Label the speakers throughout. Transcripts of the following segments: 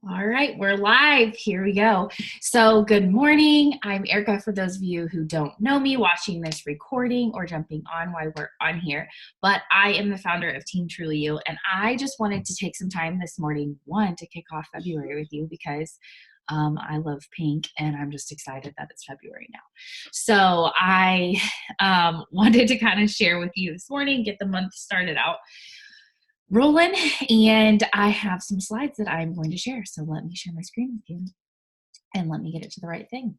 Speaker 1: All right, we're live. Here we go. So, good morning. I'm Erica. For those of you who don't know me, watching this recording or jumping on while we're on here, but I am the founder of Team Truly You, and I just wanted to take some time this morning, one, to kick off February with you because I love pink, and I'm just excited that it's February now. So, I wanted to kind of share with you this morning, get the month started out rolling, and I have some slides that I'm going to share. So let me share my screen with you and let me get it to the right thing.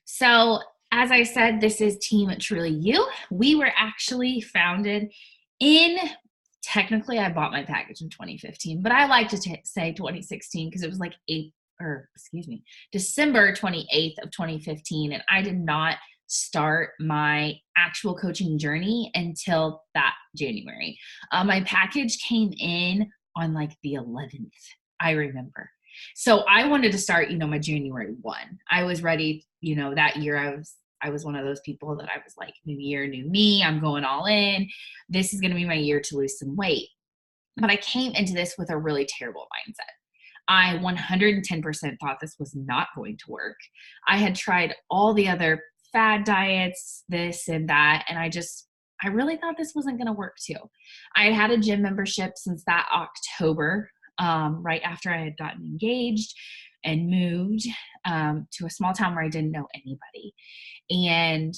Speaker 1: So as I said, this is Team Truly You. We were actually founded in, technically I bought my package in 2015, but I like to say 2016 because it was like December 28th of 2015. And I did not start my actual coaching journey until that January. My package came in on like the 11th, I remember. So I wanted to start, my January 1. I was ready, that year I was one of those people that I was like, new year, new me, I'm going all in. This is going to be my year to lose some weight. But I came into this with a really terrible mindset. I 110% thought this was not going to work. I had tried all the other fad diets, this and that, and I really thought this wasn't going to work too. I had had a gym membership since that October, right after I had gotten engaged and moved to a small town where I didn't know anybody. And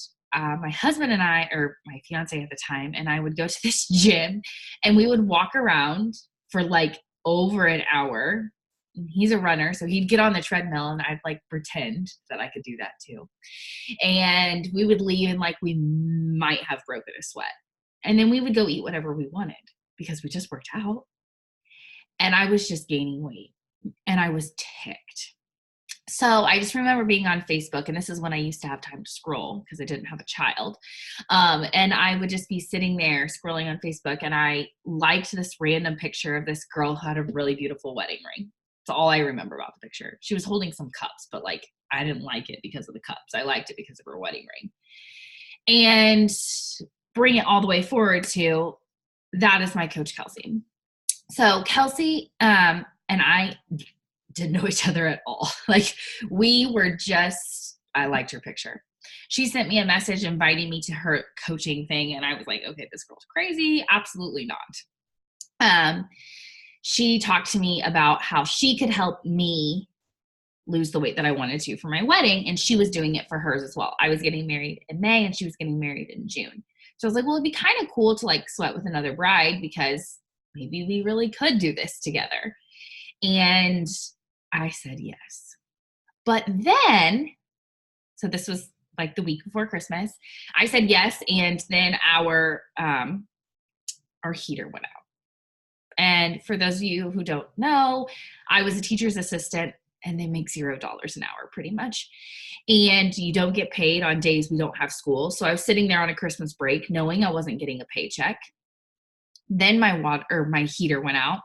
Speaker 1: my husband and I, or my fiance at the time, and I would go to this gym and we would walk around for like over an hour. He's a runner, so he'd get on the treadmill and I'd like pretend that I could do that too. And we would leave and like we might have broken a sweat. And then we would go eat whatever we wanted because we just worked out. And I was just gaining weight and I was ticked. So I just remember being on Facebook, and this is when I used to have time to scroll because I didn't have a child. And I would just be sitting there scrolling on Facebook, and I liked this random picture of this girl who had a really beautiful wedding ring. That's all I remember about the picture. She was holding some cups, but like I didn't like it because of the cups. I liked it because of her wedding ring. And bring it all the way forward to that is my coach, Kelsey. So Kelsey and I didn't know each other at all. Like we were just, I liked her picture. She sent me a message inviting me to her coaching thing. And I was like, okay, this girl's crazy. Absolutely not. She talked to me about how she could help me lose the weight that I wanted to for my wedding. And she was doing it for hers as well. I was getting married in May and she was getting married in June. So I was like, well, it'd be kind of cool to like sweat with another bride because maybe we really could do this together. And I said yes. But then, so this was like the week before Christmas, I said yes, and then our heater went out. And for those of you who don't know, I was a teacher's assistant, and they make $0 an hour pretty much. And you don't get paid on days we don't have school. So I was sitting there on a Christmas break knowing I wasn't getting a paycheck. Then my heater went out,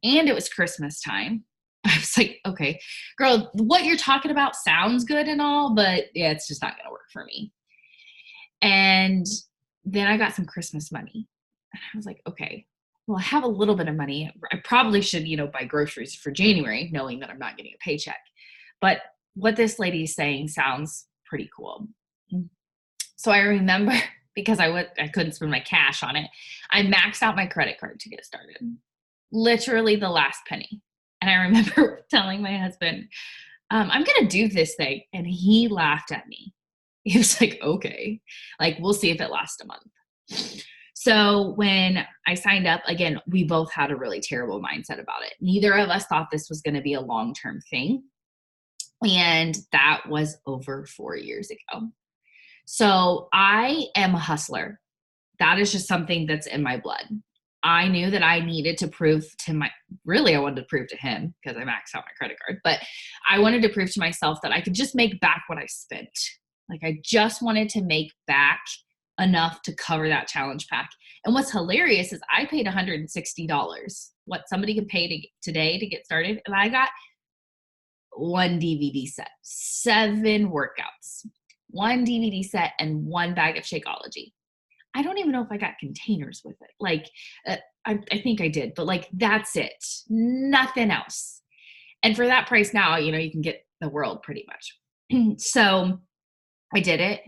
Speaker 1: and it was Christmas time. I was like, okay, girl, what you're talking about sounds good and all, but yeah, it's just not going to work for me. And then I got some Christmas money. And I was like, okay, well, I have a little bit of money. I probably should, buy groceries for January, knowing that I'm not getting a paycheck. But what this lady is saying sounds pretty cool. So I remember, because I couldn't spend my cash on it, I maxed out my credit card to get started. Literally the last penny. And I remember telling my husband, I'm going to do this thing. And he laughed at me. He was like, okay, like, we'll see if it lasts a month. So when I signed up, again, we both had a really terrible mindset about it. Neither of us thought this was going to be a long-term thing. And that was over 4 years ago. So I am a hustler. That is just something that's in my blood. I knew that I needed to prove to I wanted to prove to him because I maxed out my credit card, but I wanted to prove to myself that I could just make back what I spent. Like I just wanted to make back enough to cover that challenge pack. And what's hilarious is I paid $160, what somebody can pay today to get started. And I got one DVD set, 7 workouts, one DVD set, and 1 bag of Shakeology. I don't even know if I got containers with it. Like, I think I did, but like, that's it. Nothing else. And for that price now, you can get the world pretty much. So I did it.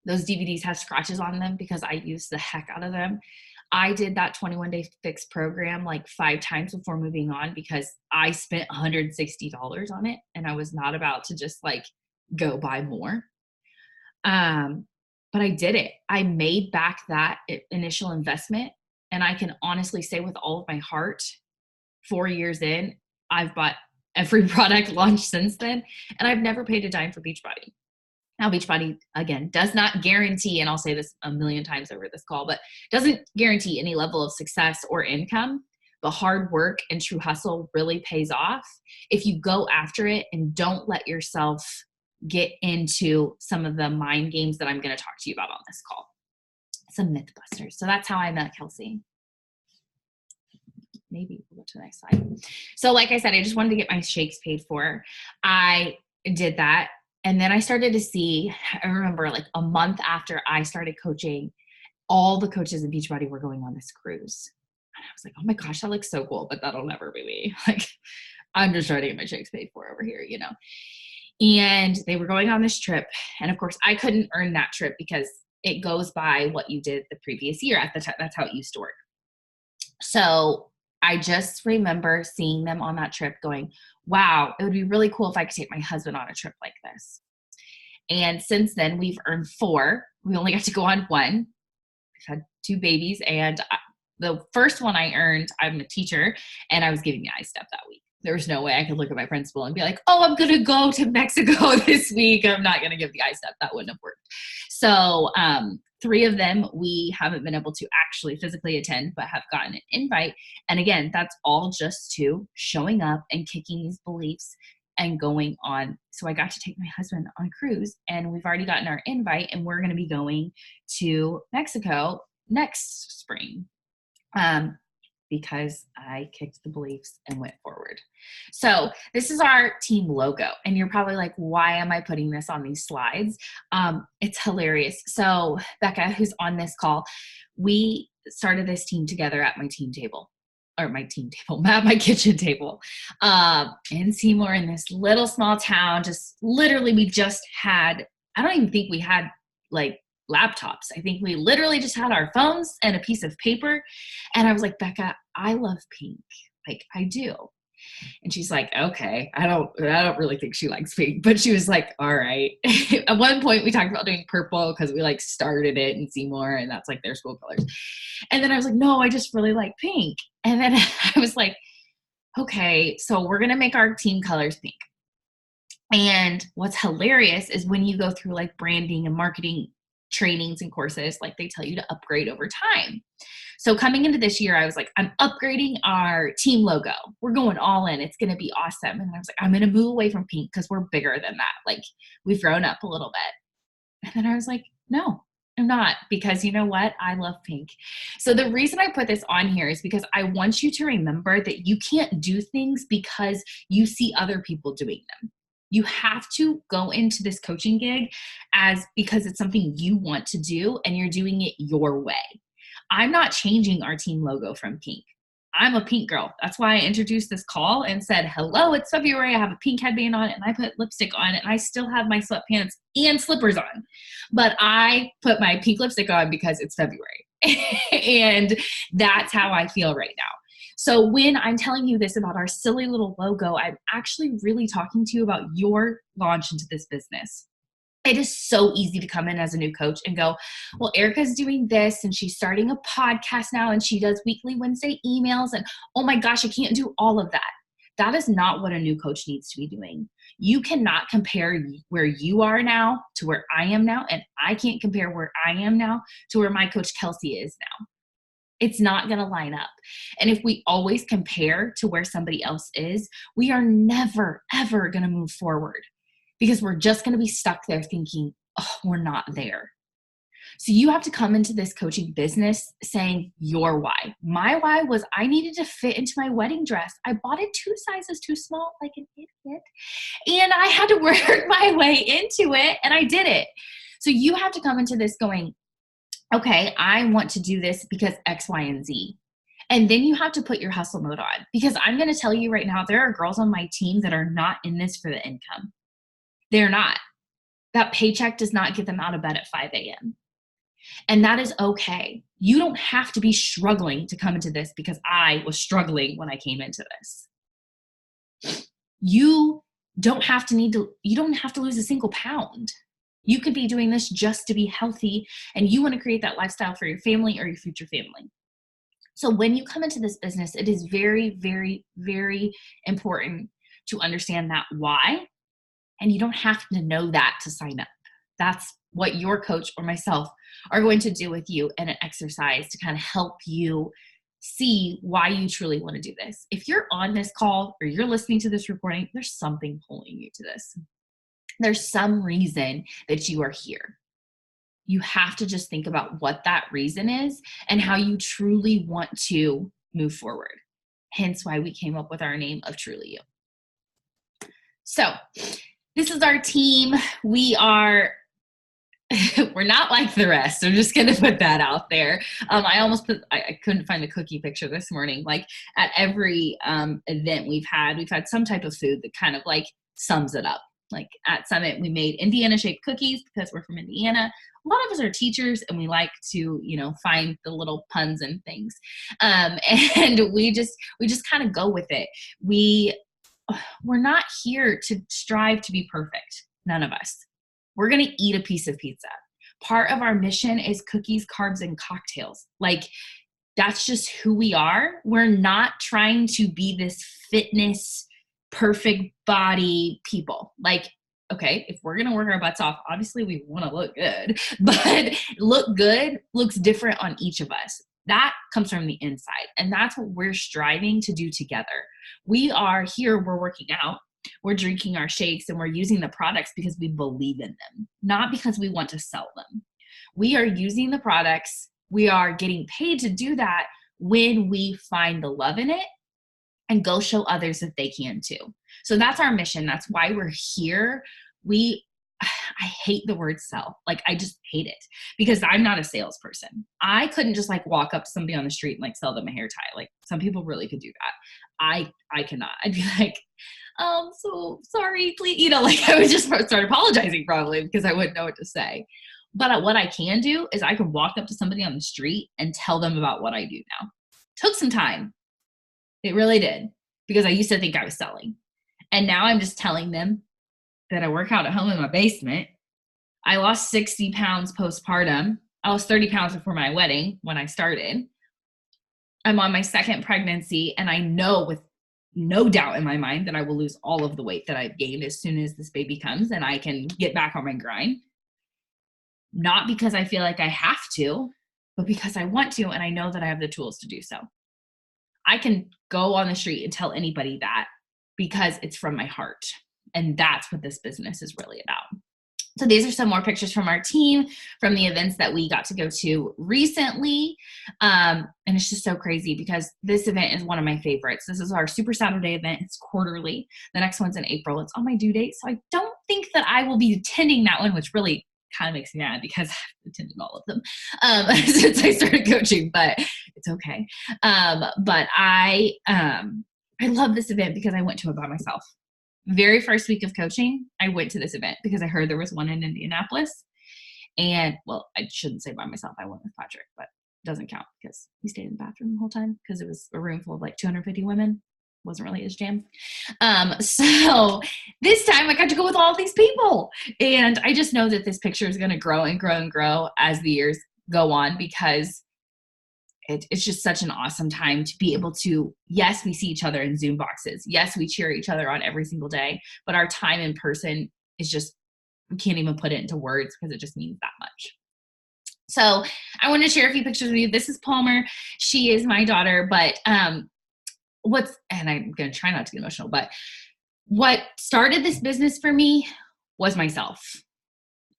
Speaker 1: Those DVDs have scratches on them because I used the heck out of them. I did that 21-day fix program like 5 times before moving on because I spent $160 on it and I was not about to just like go buy more. But I did it. I made back that initial investment. And I can honestly say with all of my heart, 4 years in, I've bought every product launched since then. And I've never paid a dime for Beachbody. Now, Beachbody, again, does not guarantee, and I'll say this a million times over this call, but doesn't guarantee any level of success or income. But hard work and true hustle really pays off if you go after it and don't let yourself get into some of the mind games that I'm going to talk to you about on this call. Some myth busters. So that's how I met Kelsey. Maybe we'll go to the next slide. So like I said, I just wanted to get my shakes paid for. I did that. And then I started to see, I remember like a month after I started coaching, all the coaches in Beachbody were going on this cruise. And I was like, oh my gosh, that looks so cool, but that'll never be me. Like, I'm just trying to get my shakes paid for over here, And they were going on this trip. And of course, I couldn't earn that trip because it goes by what you did the previous year at the time. That's how it used to work. So I just remember seeing them on that trip going, wow, it would be really cool if I could take my husband on a trip like this. And since then, we've earned 4. We only got to go on 1. We've had 2 babies. And the first one I earned, I'm a teacher, and I was giving the I-Step that week. There was no way I could look at my principal and be like, oh, I'm going to go to Mexico this week. I'm not going to give the I-Step. That wouldn't have worked. So 3 of them, we haven't been able to actually physically attend, but have gotten an invite. And again, that's all just to showing up and kicking these beliefs and going on. So I got to take my husband on a cruise, and we've already gotten our invite, and we're going to be going to Mexico next spring. Because I kicked the beliefs and went forward. So this is our team logo. And you're probably like, why am I putting this on these slides? It's hilarious. So Becca, who's on this call, we started this team together at my team table. At my kitchen table, in Seymour, in this little small town. Just literally, we just had, I don't even think we had like laptops. I think we literally just had our phones and a piece of paper. And I was like, Becca, I love pink. Like, I do. And she's like, okay, I don't really think she likes pink, but she was like, all right. At one point we talked about doing purple because we like started it in Seymour and that's like their school colors. And then I was like, no, I just really like pink. And then I was like, okay, so we're going to make our team colors pink. And what's hilarious is when you go through like branding and marketing trainings and courses, like they tell you to upgrade over time. So coming into this year, I was like, I'm upgrading our team logo. We're going all in. It's going to be awesome. And I was like, I'm going to move away from pink because we're bigger than that. Like, we've grown up a little bit. And then I was like, no, I'm not, because you know what? I love pink. So the reason I put this on here is because I want you to remember that you can't do things because you see other people doing them. You have to go into this coaching gig because it's something you want to do and you're doing it your way. I'm not changing our team logo from pink. I'm a pink girl. That's why I introduced this call and said, hello, it's February. I have a pink headband on and I put lipstick on and I still have my sweatpants and slippers on. But I put my pink lipstick on because it's February. And that's how I feel right now. So when I'm telling you this about our silly little logo, I'm actually really talking to you about your launch into this business. It is so easy to come in as a new coach and go, well, Erica's doing this and she's starting a podcast now and she does weekly Wednesday emails and oh my gosh, I can't do all of that. That is not what a new coach needs to be doing. You cannot compare where you are now to where I am now, and I can't compare where I am now to where my coach Kelsey is now. It's not going to line up. And if we always compare to where somebody else is, we are never, ever going to move forward because we're just going to be stuck there thinking, oh, we're not there. So you have to come into this coaching business saying your why. My why was I needed to fit into my wedding dress. I bought it 2 sizes too small, like an idiot. And I had to work my way into it, and I did it. So you have to come into this going, okay, I want to do this because X, Y, and Z. And then you have to put your hustle mode on, because I'm going to tell you right now, there are girls on my team that are not in this for the income. They're not. That paycheck does not get them out of bed at 5 a.m. And that is okay. You don't have to be struggling to come into this, because I was struggling when I came into this. You don't have to lose a single pound. You could be doing this just to be healthy, and you want to create that lifestyle for your family or your future family. So when you come into this business, it is very, very, very important to understand that why. And you don't have to know that to sign up. That's what your coach or myself are going to do with you in an exercise to kind of help you see why you truly want to do this. If you're on this call or you're listening to this recording, there's something pulling you to this. There's some reason that you are here. You have to just think about what that reason is and how you truly want to move forward. Hence why we came up with our name of Truly You. So this is our team. We're not like the rest. I'm just going to put that out there. I couldn't find the cookie picture this morning. Like at every event we've had some type of food that kind of like sums it up. Like at Summit, we made Indiana shaped cookies because we're from Indiana. A lot of us are teachers and we like to, find the little puns and things. And we just kind of go with it. We're not here to strive to be perfect. None of us. We're going to eat a piece of pizza. Part of our mission is cookies, carbs, and cocktails. Like that's just who we are. We're not trying to be this fitness perfect body people. Like, okay, if we're going to work our butts off, obviously we want to look good, but look good looks different on each of us. That comes from the inside. And that's what we're striving to do together. We are here, we're working out, we're drinking our shakes, and we're using the products because we believe in them, not because we want to sell them. We are using the products. We are getting paid to do that when we find the love in it and go show others that they can too. So that's our mission. That's why we're here. I hate the word sell. Like I just hate it because I'm not a salesperson. I couldn't just like walk up to somebody on the street and like sell them a hair tie. Like some people really could do that. I cannot. I'd be like, so sorry, please. Like I would just start apologizing probably because I wouldn't know what to say. But what I can do is I can walk up to somebody on the street and tell them about what I do now. Took some time. It really did, because I used to think I was selling. And now I'm just telling them that I work out at home in my basement. I lost 60 pounds postpartum. I lost 30 pounds before my wedding when I started. I'm on my second pregnancy, and I know with no doubt in my mind that I will lose all of the weight that I've gained as soon as this baby comes and I can get back on my grind. Not because I feel like I have to, but because I want to, and I know that I have the tools to do so. I can go on the street and tell anybody that because it's from my heart. And that's what this business is really about. So these are some more pictures from our team, from the events that we got to go to recently. And it's just so crazy because this event is one of my favorites. This is our Super Saturday event. It's quarterly. The next one's in April. It's on my due date. So I don't think that I will be attending that one, which really kind of makes me mad because I've attended all of them since I started coaching, but it's okay. But I love this event because I went to it by myself. Very first week of coaching, I went to this event because I heard there was one in Indianapolis. And well, I shouldn't say by myself. I went with Patrick, but it doesn't count because he stayed in the bathroom the whole time because it was a room full of like 250 women. Wasn't really his jam. So this time I got to go with all these people. And I just know that this picture is going to grow and grow and grow as the years go on, because it's just such an awesome time to be able to, yes, we see each other in Zoom boxes. Yes, we cheer each other on every single day, but our time in person is just, we can't even put it into words because it just means that much. So I want to share a few pictures with you. This is Palmer. She is my daughter, but, and I'm going to try not to get emotional, but what started this business for me was myself.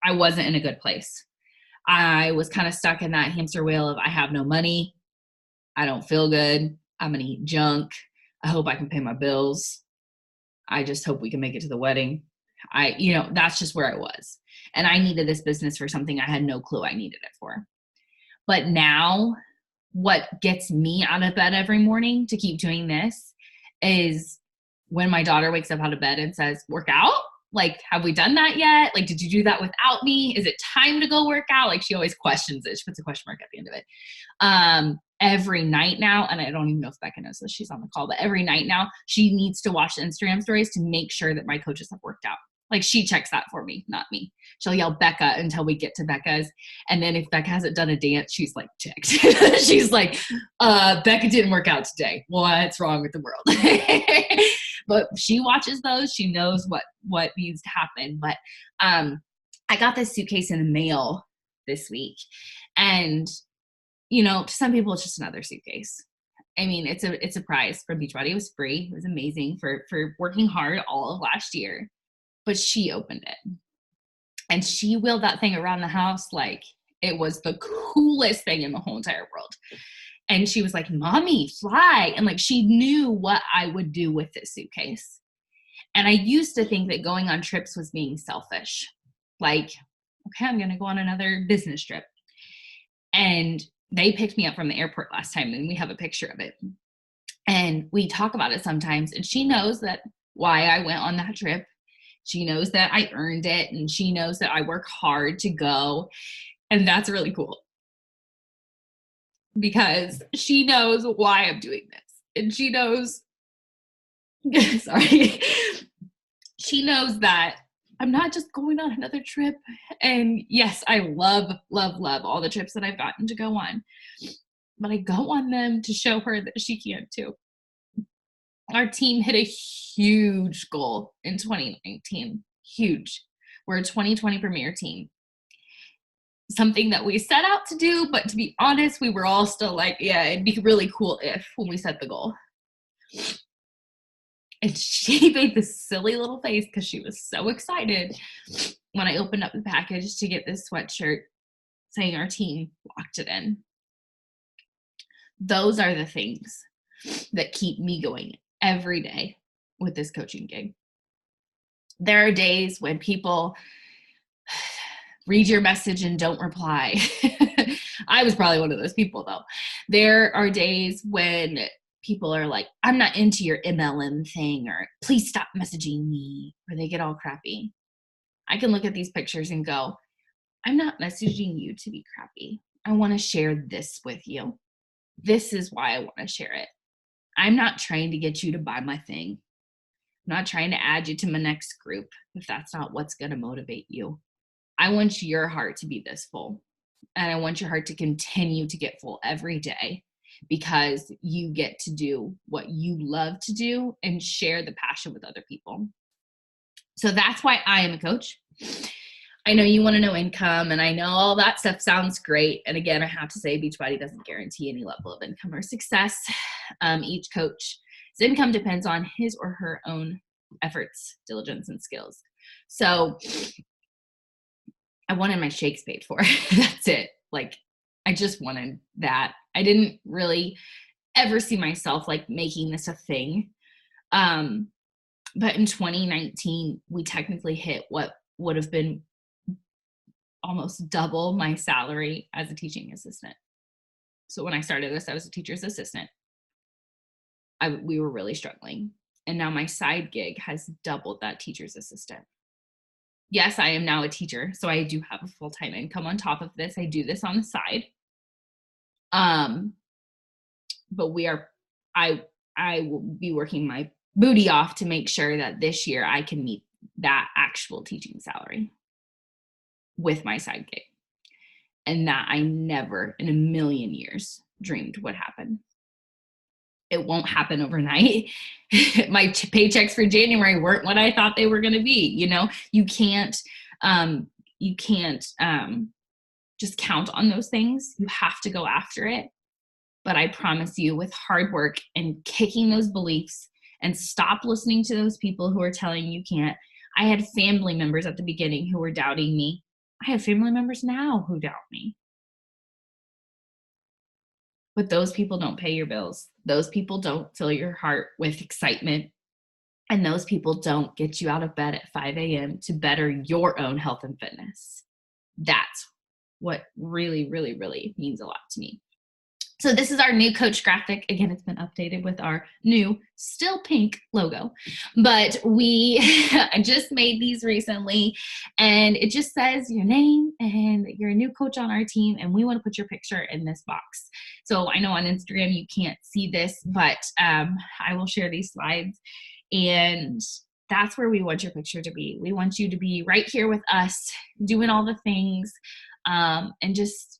Speaker 1: I wasn't in a good place. I was kind of stuck in that hamster wheel of I have no money. I don't feel good. I'm going to eat junk. I hope I can pay my bills. I just hope we can make it to the wedding. That's just where I was. And I needed this business for something I had no clue I needed it for. But now what gets me out of bed every morning to keep doing this is when my daughter wakes up out of bed and says, work out? Like, have we done that yet? Like, did you do that without me? Is it time to go work out? Like, she always questions it. She puts a question mark at the end of it. Every night now, and I don't even know if Becca knows this, she's on the call, but every night now, she needs to watch the Instagram stories to make sure that my coaches have worked out. Like, she checks that for me, not me. She'll yell Becca until we get to Becca's. And then if Becca hasn't done a dance, she's like ticked. She's like, Becca didn't work out today. What's wrong with the world? But she watches those. She knows what needs to happen. But I got this suitcase in the mail this week. And, you know, to some people, it's just another suitcase. I mean, it's a prize from Beachbody. It was free. It was amazing for working hard all of last year. But she opened it and she wheeled that thing around the house like it was the coolest thing in the whole entire world. And she was like, Mommy, fly. And like, she knew what I would do with this suitcase. And I used to think that going on trips was being selfish. Like, okay, I'm going to go on another business trip. And they picked me up from the airport last time and we have a picture of it. And we talk about it sometimes. And she knows that why I went on that trip. She knows that I earned it, and she knows that I work hard to go. And that's really cool because she knows why I'm doing this. And she knows, sorry, she knows that I'm not just going on another trip. And yes, I love, love, love all the trips that I've gotten to go on, but I go on them to show her that she can too. Our team hit a huge goal in 2019. Huge. We're a 2020 premier team. Something that we set out to do, but to be honest, we were all still like, yeah, it'd be really cool if when we set the goal. And she made this silly little face because she was so excited when I opened up the package to get this sweatshirt saying our team locked it in. Those are the things that keep me going every day with this coaching gig. There are days when people read your message and don't reply. I was probably one of those people though. There are days when people are like, I'm not into your MLM thing, or please stop messaging me, or they get all crappy. I can look at these pictures and go, I'm not messaging you to be crappy. I want to share this with you. This is why I want to share it. I'm not trying to get you to buy my thing. I'm not trying to add you to my next group if that's not what's going to motivate you. I want your heart to be this full. And I want your heart to continue to get full every day because you get to do what you love to do and share the passion with other people. So that's why I am a coach. I know you want to know income, and I know all that stuff sounds great. And again, I have to say Beachbody doesn't guarantee any level of income or success. Each coach's income depends on his or her own efforts, diligence, and skills. So I wanted my shakes paid for. That's it. Like, I just wanted that. I didn't really ever see myself like making this a thing. But in 2019, we technically hit what would have been almost double my salary as a teaching assistant. So when I started this, I was a teacher's assistant. We were really struggling. And now my side gig has doubled that teacher's assistant. Yes, I am now a teacher, so I do have a full-time income on top of this. I do this on the side. But I will be working my booty off to make sure that this year I can meet that actual teaching salary with my side gig. And that I never in a million years dreamed would happen. It won't happen overnight. My paychecks for January weren't what I thought they were going to be. You know, you can't just count on those things. You have to go after it. But I promise you, with hard work and kicking those beliefs and stop listening to those people who are telling you can't. I had family members at the beginning who were doubting me. I have family members now who doubt me. But those people don't pay your bills. Those people don't fill your heart with excitement. And those people don't get you out of bed at 5 a.m. to better your own health and fitness. That's what really, really, really means a lot to me. So this is our new coach graphic. Again, it's been updated with our new still pink logo, but we just made these recently, and it just says your name and you're a new coach on our team, and we want to put your picture in this box. So I know on Instagram you can't see this, but I will share these slides, and that's where we want your picture to be. We want you to be right here with us, doing all the things, and just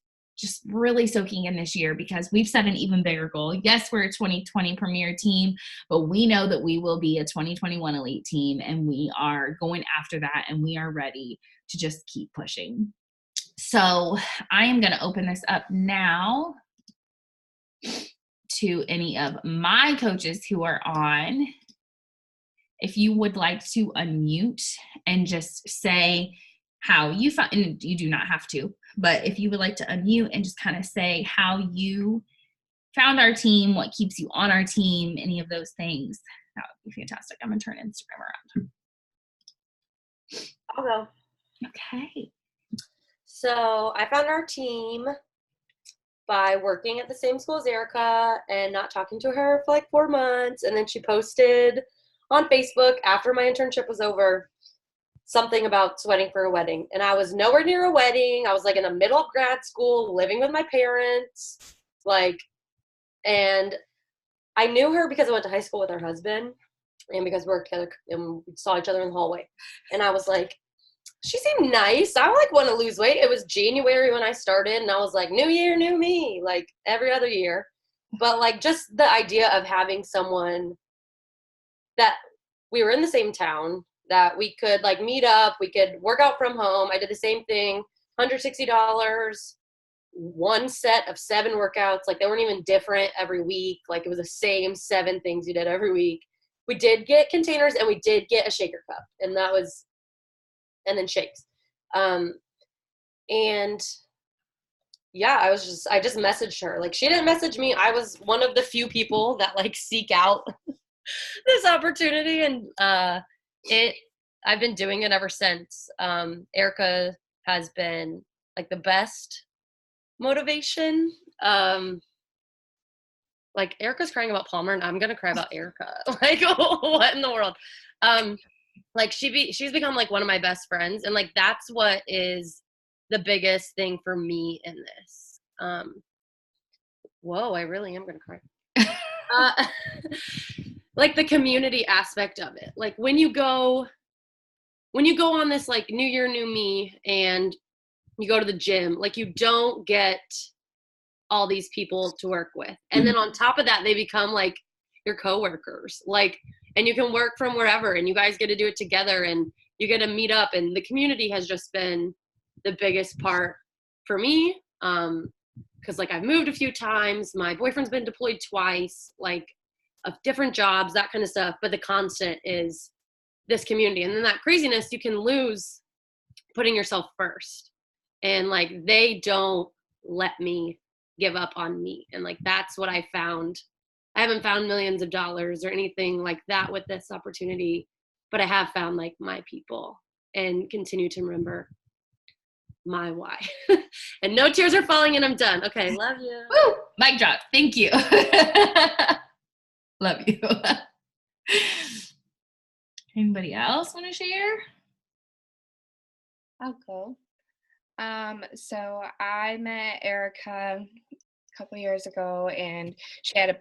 Speaker 1: really soaking in this year, because we've set an even bigger goal. Yes, we're a 2020 Premier team, but we know that we will be a 2021 Elite team, and we are going after that, and we are ready to just keep pushing. So I am going to open this up now to any of my coaches who are on. If you would like to unmute and just say how you found, and you do not have to, but if you would like to unmute and just kind of say how you found our team, what keeps you on our team, any of those things, that would be fantastic. I'm going to turn Instagram around.
Speaker 2: I'll go.
Speaker 1: Okay.
Speaker 2: So I found our team by working at the same school as Erica and not talking to her for like 4 months. And then she posted on Facebook after my internship was over something about sweating for a wedding. And I was nowhere near a wedding. I was like in the middle of grad school, living with my parents, and I knew her because I went to high school with her husband and because we worked together and we saw each other in the hallway. And I was like, she seemed nice. I want to lose weight. It was January when I started, and I was like, new year, new me, like every other year. But like just the idea of having someone that we were in the same town, that we could like meet up, we could work out from home. I did the same thing, $160, one set of 7 workouts. Like they weren't even different every week. Like it was the same 7 things you did every week. We did get containers and we did get a shaker cup, and then shakes. And yeah, I just messaged her. Like she didn't message me. I was one of the few people that like seek out this opportunity, and I've been doing it ever since. Erica has been like the best motivation. Like Erica's crying about Palmer, and I'm gonna cry about Erica. Like what in the world? Like she's become like one of my best friends, and like that's what is the biggest thing for me in this. Whoa, I really am gonna cry. Like the community aspect of it. Like when you go on this like new year, new me, and you go to the gym, like you don't get all these people to work with. And then on top of that, they become like your coworkers. Like, and you can work from wherever, and you guys get to do it together, and you get to meet up, and the community has just been the biggest part for me. Cause like I've moved a few times, my boyfriend's been deployed twice, like of different jobs, that kind of stuff. But the constant is this community. And then that craziness you can lose putting yourself first. And like, they don't let me give up on me. And like, that's what I found. I haven't found millions of dollars or anything like that with this opportunity, but I have found like my people and continue to remember my why. And no tears are falling, and I'm done. Okay. Love you.
Speaker 1: Woo! Mic drop. Thank you. Love you. Anybody else want to share?
Speaker 3: I'll go. So I met Erica a couple years ago, and she had a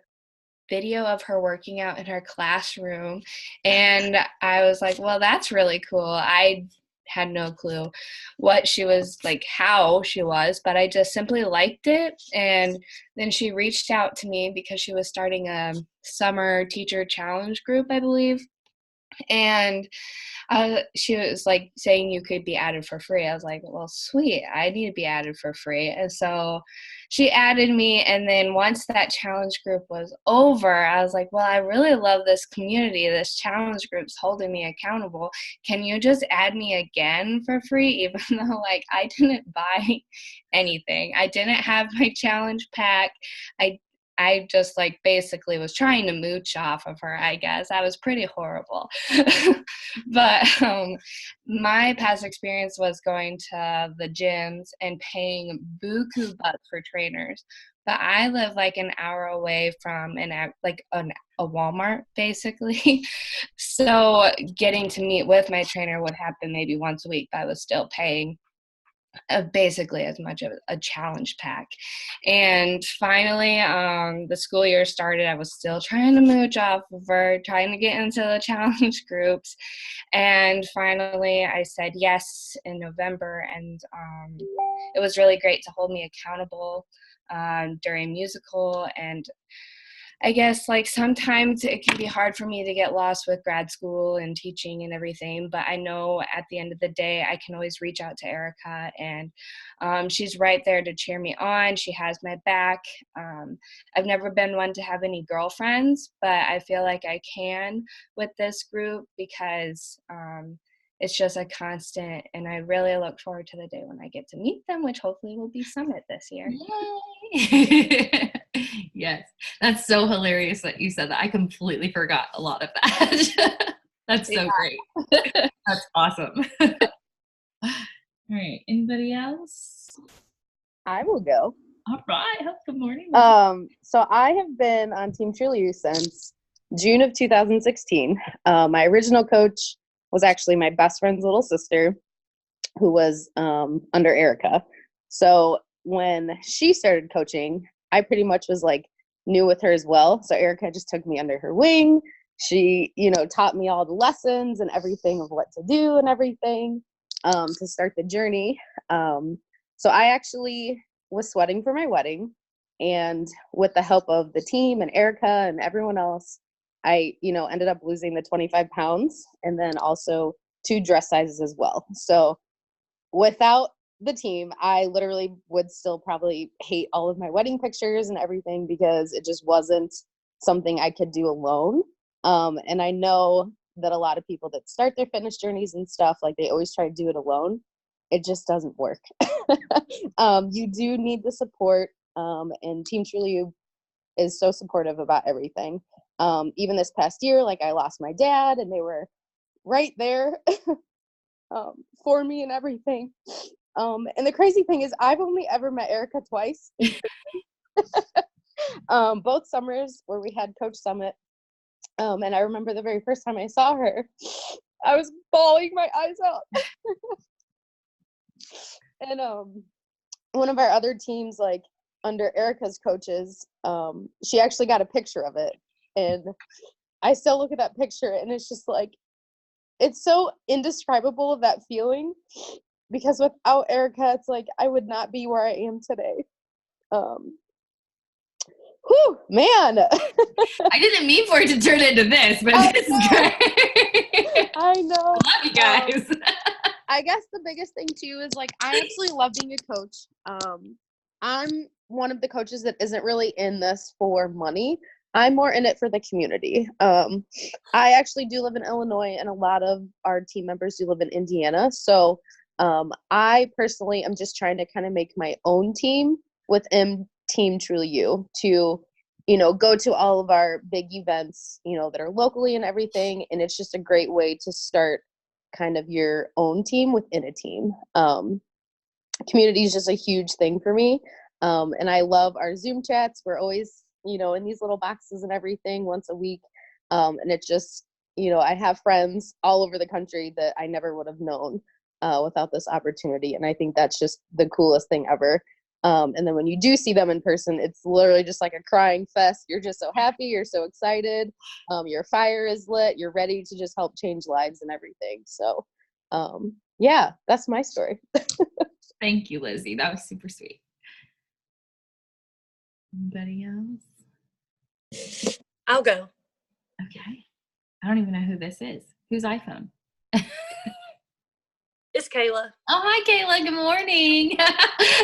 Speaker 3: video of her working out in her classroom, and I was like, well, that's really cool. I had no clue what she was like, how she was, but I just simply liked it. And then she reached out to me because she was starting a summer teacher challenge group, I believe. And she was like saying you could be added for free. I was like, well, sweet, I need to be added for free. And so she added me. And then once that challenge group was over, I was like, well, I really love this community. This challenge group's holding me accountable. Can you just add me again for free? Even though like I didn't buy anything. I didn't have my challenge pack. I just like basically was trying to mooch off of her, I guess. I was pretty horrible. But my past experience was going to the gyms and paying buku bucks for trainers. but I live like an hour away from a Walmart basically. So getting to meet with my trainer would happen maybe once a week, but I was still paying basically as much of a challenge pack. And finally, the school year started. I was still trying to mooch off of her, trying to get into the challenge groups. And finally, I said yes in November. And it was really great to hold me accountable during musical. And I guess like sometimes it can be hard for me to get lost with grad school and teaching and everything, but I know at the end of the day, I can always reach out to Erica, and she's right there to cheer me on. She has my back. I've never been one to have any girlfriends, but I feel like I can with this group because it's just a constant, and I really look forward to the day when I get to meet them, which hopefully will be Summit this year.
Speaker 1: Yay! Yes, that's so hilarious that you said that. I completely forgot a lot of that. That's so great. That's awesome. All right, anybody else?
Speaker 4: I will go.
Speaker 1: All right, good morning.
Speaker 4: So I have been on Team Cheerleader since June of 2016. My original coach was actually my best friend's little sister, who was under Erica. So when she started coaching, I pretty much was like new with her as well. So Erica just took me under her wing. She, taught me all the lessons and everything of what to do and everything to start the journey. So I actually was sweating for my wedding, and with the help of the team and Erica and everyone else, I, ended up losing the 25 pounds and then also 2 dress sizes as well. So without the team, I literally would still probably hate all of my wedding pictures and everything because it just wasn't something I could do alone. And I know that a lot of people that start their fitness journeys and stuff, like they always try to do it alone. It just doesn't work. You do need the support, and Team Truly is so supportive about everything. Even this past year, like I lost my dad and they were right there for me and everything. And the crazy thing is I've only ever met Erica twice. Both summers where we had Coach Summit. And I remember the very first time I saw her, I was bawling my eyes out. And one of our other teams, like under Erica's coaches, she actually got a picture of it. And I still look at that picture and it's just like, it's so indescribable of that feeling, because without Erica, it's like I would not be where I am today. Whew, man.
Speaker 1: I didn't mean for it to turn into this, but this is great.
Speaker 4: I know.
Speaker 1: Love you guys.
Speaker 4: I guess the biggest thing too is like I absolutely love being a coach. I'm one of the coaches that isn't really in this for money. I'm more in it for the community. I actually do live in Illinois, and a lot of our team members do live in Indiana. So I personally am just trying to kind of make my own team within Team Truly You to, go to all of our big events, that are locally and everything. And it's just a great way to start kind of your own team within a team. Community is just a huge thing for me. And I love our Zoom chats. We're always, in these little boxes and everything once a week. And it just, I have friends all over the country that I never would have known without this opportunity. And I think that's just the coolest thing ever. And then when you do see them in person, it's literally just like a crying fest. You're just so happy. You're so excited. Your fire is lit. You're ready to just help change lives and everything. So, yeah, that's my story.
Speaker 1: Thank you, Lizzie. That was super sweet. Anybody else?
Speaker 2: I'll go.
Speaker 1: Okay. I don't even know who this is. Whose iPhone?
Speaker 2: It's Kayla.
Speaker 1: Oh, hi, Kayla. Good morning.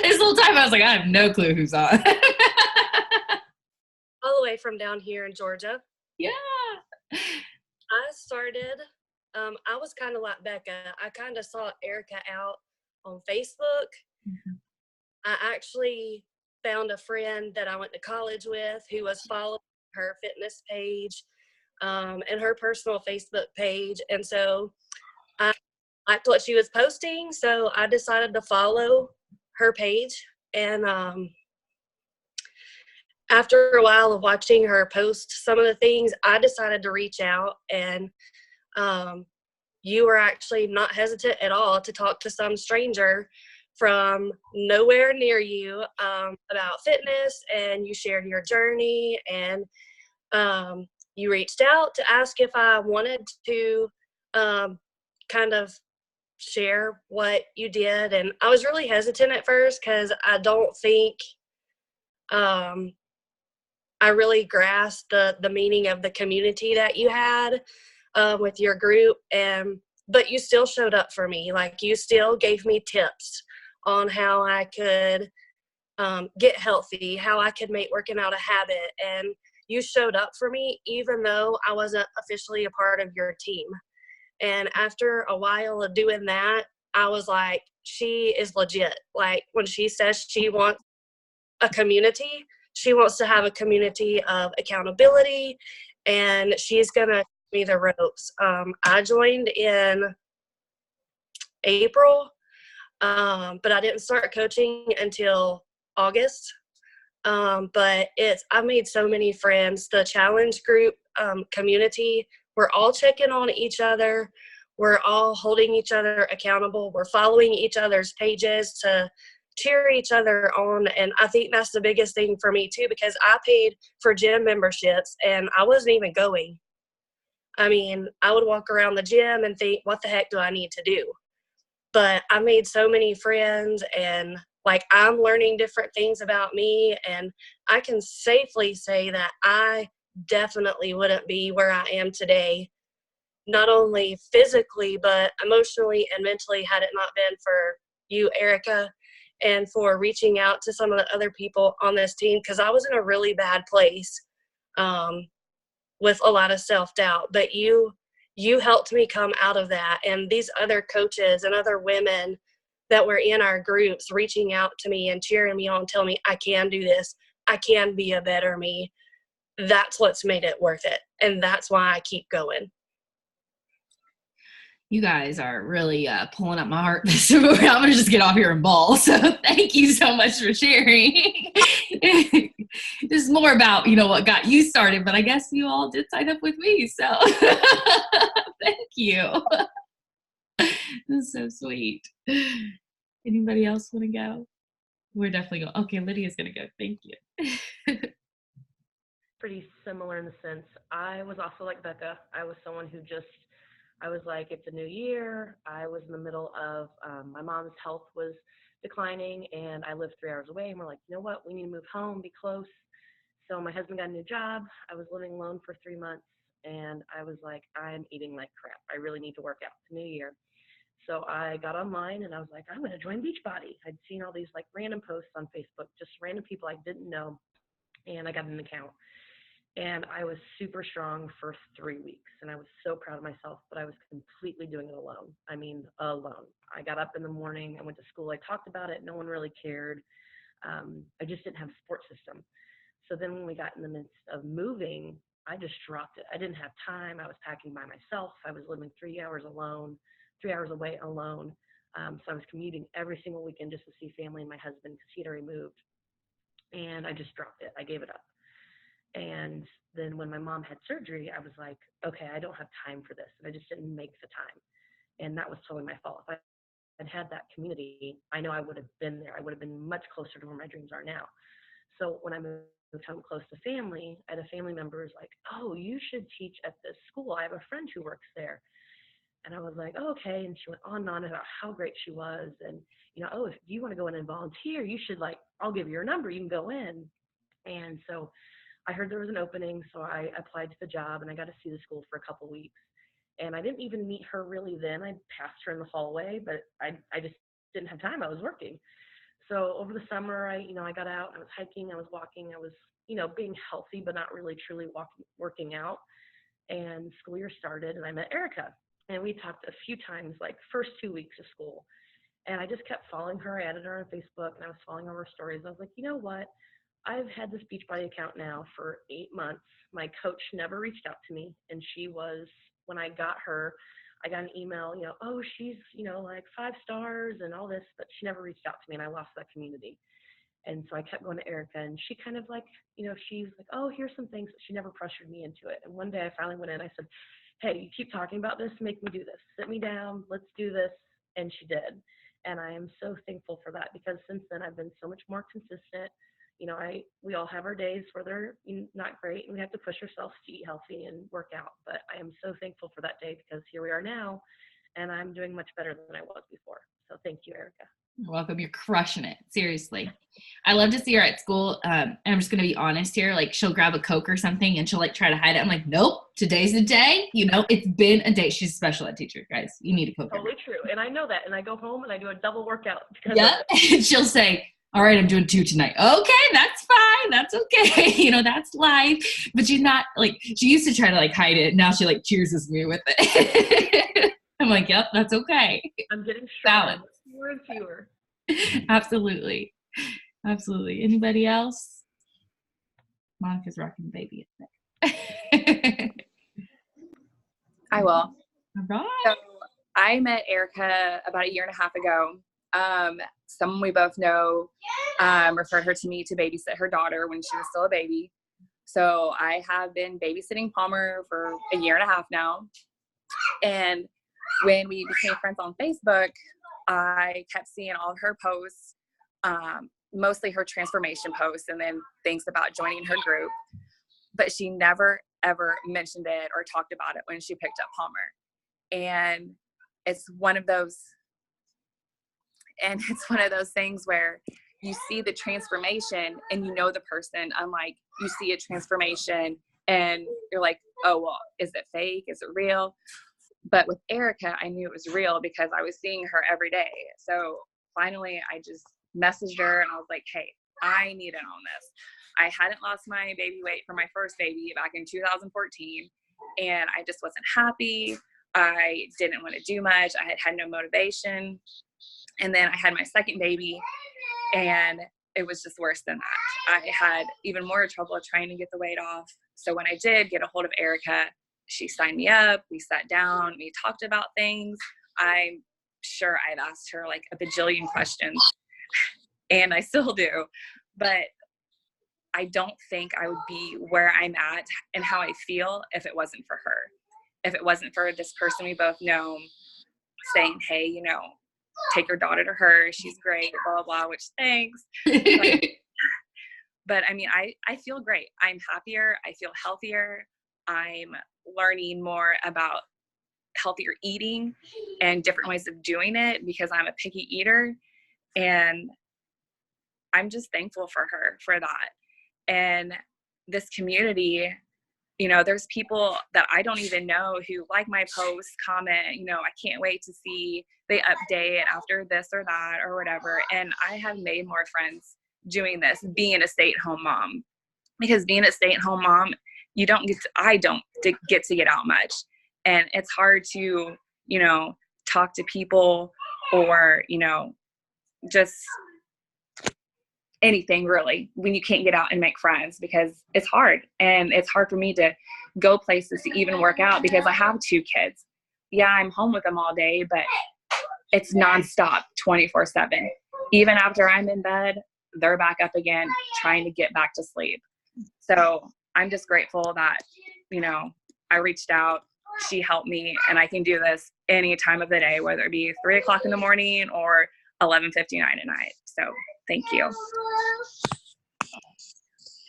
Speaker 1: This whole time I was like, I have no clue who's on.
Speaker 2: All the way from down here in Georgia.
Speaker 1: Yeah.
Speaker 2: I started, I was kind of like Becca. I kind of saw Erica out on Facebook.
Speaker 1: Mm-hmm.
Speaker 2: I actually found a friend that I went to college with who was following her fitness page and her personal Facebook page. And so I liked what she was posting, so I decided to follow her page. And
Speaker 5: after a while of watching her post some of the things, I decided to reach out, and you were actually not hesitant at all to talk to some stranger from nowhere near you about fitness, and you shared your journey, and you reached out to ask if I wanted to kind of share what you did. And I was really hesitant at first because I don't think I really grasped the meaning of the community that you had with your group. But you still showed up for me. Like, you still gave me tips on how I could get healthy, how I could make working out a habit. And you showed up for me even though I wasn't officially a part of your team. And after a while of doing that, I was like, she is legit. Like, when she says she wants a community, she wants to have a community of accountability, and she's going to me the ropes. I joined in April, but I didn't start coaching until August. But I've made so many friends. The challenge group community, we're all checking on each other. We're all holding each other accountable. We're following each other's pages to cheer each other on. And I think that's the biggest thing for me too, because I paid for gym memberships and I wasn't even going. I mean, I would walk around the gym and think, what the heck do I need to do? But I made so many friends, and like, I'm learning different things about me, and I can safely say that I definitely wouldn't be where I am today, not only physically, but emotionally and mentally, had it not been for you, Erica, and for reaching out to some of the other people on this team, because I was in a really bad place with a lot of self-doubt. But you helped me come out of that, and these other coaches and other women that were in our groups reaching out to me and cheering me on, telling me I can do this, I can be a better me. That's what's made it worth it, and that's why I keep going.
Speaker 1: You guys are really pulling up my heart this morning. I'm going to just get off here and bawl. So thank you so much for sharing. This is more about, what got you started, but I guess you all did sign up with me. So thank you. That's so sweet. Anybody else want to go? We're definitely going. Okay, Lydia's going to go. Thank you.
Speaker 6: Pretty similar in the sense, I was also like Becca. I was someone who I was like, it's a new year. I was in the middle of, my mom's health was declining, and I lived 3 hours away, and we're like, you know what, we need to move home, be close. So my husband got a new job. I was living alone for 3 months, and I was like, I'm eating like crap. I really need to work out. It's a new year. So I got online, and I was like, I'm going to join Beachbody. I'd seen all these like random posts on Facebook, just random people I didn't know, and I got an account. And I was super strong for 3 weeks, and I was so proud of myself, but I was completely doing it alone. I mean, alone. I got up in the morning, I went to school, I talked about it, no one really cared. I just didn't have a support system. So then when we got in the midst of moving, I just dropped it. I didn't have time. I was packing by myself. I was living 3 hours away alone. So I was commuting every single weekend just to see family and my husband, because he'd already moved. And I just dropped it. I gave it up. And then when my mom had surgery, I was like, okay, I don't have time for this. And I just didn't make the time. And that was totally my fault. If I had had that community, I know I would have been there. I would have been much closer to where my dreams are now. So when I moved home close to family, I had a family member who's like, oh, you should teach at this school. I have a friend who works there. And I was like, oh, okay. And she went on and on about how great she was. And, oh, if you want to go in and volunteer, you should, I'll give you your number. You can go in. And so I heard there was an opening, so I applied to the job, and I got to see the school for a couple weeks. And I didn't even meet her really then. I passed her in the hallway, but I just didn't have time. I was working. So over the summer, I got out. I was hiking. I was walking. I was, being healthy, but not really truly working out. And school year started, and I met Erica. And we talked a few times, first 2 weeks of school. And I just kept following her. I added her on Facebook, and I was following all her stories. I was like, you know what? I've had this Beachbody account now for 8 months. My coach never reached out to me. And she was, when I got her, I got an email, oh, she's, 5 stars and all this, but she never reached out to me, and I lost that community. And so I kept going to Erica, and she kind of like, she's like, oh, here's some things. She never pressured me into it. And one day I finally went in, I said, hey, you keep talking about this, make me do this. Sit me down, let's do this. And she did. And I am so thankful for that, because since then I've been so much more consistent. We all have our days where they're not great, and we have to push ourselves to eat healthy and work out. But I am so thankful for that day, because here we are now, and I'm doing much better than I was before. So thank you, Erica.
Speaker 1: You're welcome. You're crushing it. Seriously. I love to see her at school. And I'm just going to be honest here. Like, she'll grab a Coke or something and she'll like try to hide it. I'm like, nope, today's the day. It's been a day. She's a special ed teacher, guys. You need a Coke.
Speaker 6: Totally true. And I know that. And I go home and I do a double workout.
Speaker 1: Yeah. And she'll say, all right, I'm doing 2 tonight. Okay, that's fine. That's okay. That's life. But she's not like, she used to try to like hide it. Now she like cheerses me with it. I'm like, yep, that's okay.
Speaker 6: I'm getting stronger. Fewer and fewer.
Speaker 1: Absolutely. Anybody else? Monica's rocking the baby, isn't it?
Speaker 7: I will.
Speaker 1: All right.
Speaker 7: So I met Erica about 1.5 years ago. Someone we both know referred her to me to babysit her daughter when she was still a baby. So I have been babysitting Palmer for 1.5 years now. And when we became friends on Facebook, I kept seeing all of her posts, mostly her transformation posts, and then things about joining her group. But she never, ever mentioned it or talked about it when she picked up Palmer. And it's one of those things where you see the transformation and you know the person, unlike you see a transformation and you're like, oh, well, is it fake? Is it real? But with Erica, I knew it was real because I was seeing her every day. So finally, I just messaged her and I was like, hey, I need in on this. I hadn't lost my baby weight for my first baby back in 2014, and I just wasn't happy. I didn't want to do much. I had no motivation. And then I had my second baby, and it was just worse than that. I had even more trouble trying to get the weight off. So when I did get a hold of Erica, she signed me up. We sat down. We talked about things. I'm sure I've asked her like a bajillion questions, and I still do. But I don't think I would be where I'm at and how I feel if it wasn't for her. If it wasn't for this person we both know saying, hey, take your daughter to her. She's great, blah, blah, blah, which thanks. But I mean, I feel great. I'm happier. I feel healthier. I'm learning more about healthier eating and different ways of doing it because I'm a picky eater. And I'm just thankful for her for that. And this community, there's people that I don't even know who like my posts, comment, I can't wait to see they update after this or that or whatever. And I have made more friends doing this, being a stay-at-home mom, because being a stay-at-home mom, I don't get to get out much. And it's hard to, talk to people or, just anything really when you can't get out and make friends, because it's hard. And it's hard for me to go places to even work out because I have 2 kids. Yeah, I'm home with them all day, but it's nonstop 24/7. Even after I'm in bed, they're back up again, trying to get back to sleep. So I'm just grateful that, I reached out, she helped me, and I can do this any time of the day, whether it be 3 o'clock in the morning or 11:59 at night. So thank you.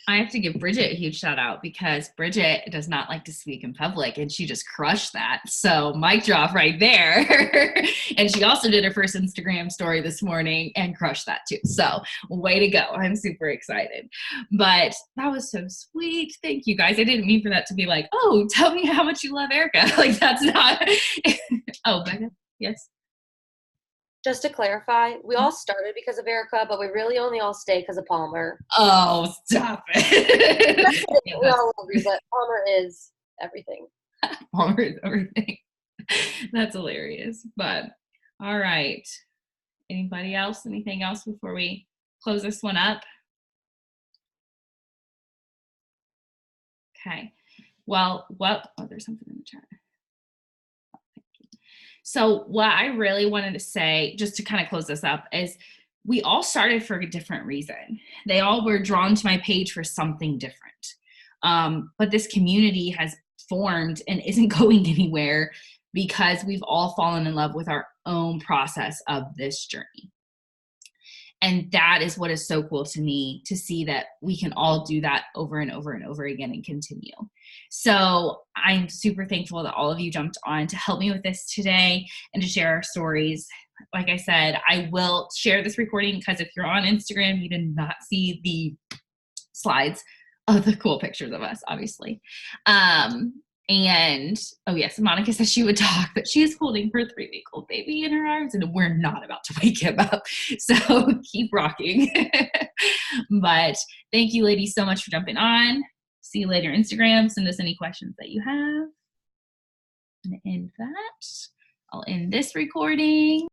Speaker 1: I have to give Bridget a huge shout out because Bridget does not like to speak in public, and she just crushed that. So mic drop right there. And she also did her first Instagram story this morning and crushed that too. So way to go. I'm super excited. But that was so sweet. Thank you guys. I didn't mean for that to be like, oh, tell me how much you love Erica. Like that's not. Oh, Becca. Yes.
Speaker 8: Just to clarify, we all started because of Erica, but we really only all stay because of Palmer.
Speaker 1: Oh, stop it.
Speaker 8: We all love you, but Palmer is everything.
Speaker 1: Palmer is everything. That's hilarious. But all right. Anybody else? Anything else before we close this one up? Okay. Well, there's something in the chat. So what I really wanted to say, just to kind of close this up, is we all started for a different reason. They all were drawn to my page for something different. But this community has formed and isn't going anywhere because we've all fallen in love with our own process of this journey. And that is what is so cool to me, to see that we can all do that over and over and over again and continue. So I'm super thankful that all of you jumped on to help me with this today and to share our stories. Like I said, I will share this recording because if you're on Instagram, you did not see the slides of the cool pictures of us, obviously. And, oh yes, Monica says she would talk, but she is holding her 3-week-old baby in her arms and we're not about to wake him up. So keep rocking. But thank you ladies so much for jumping on. See you later Instagram. Send us any questions that you have. And end that. I'll end this recording.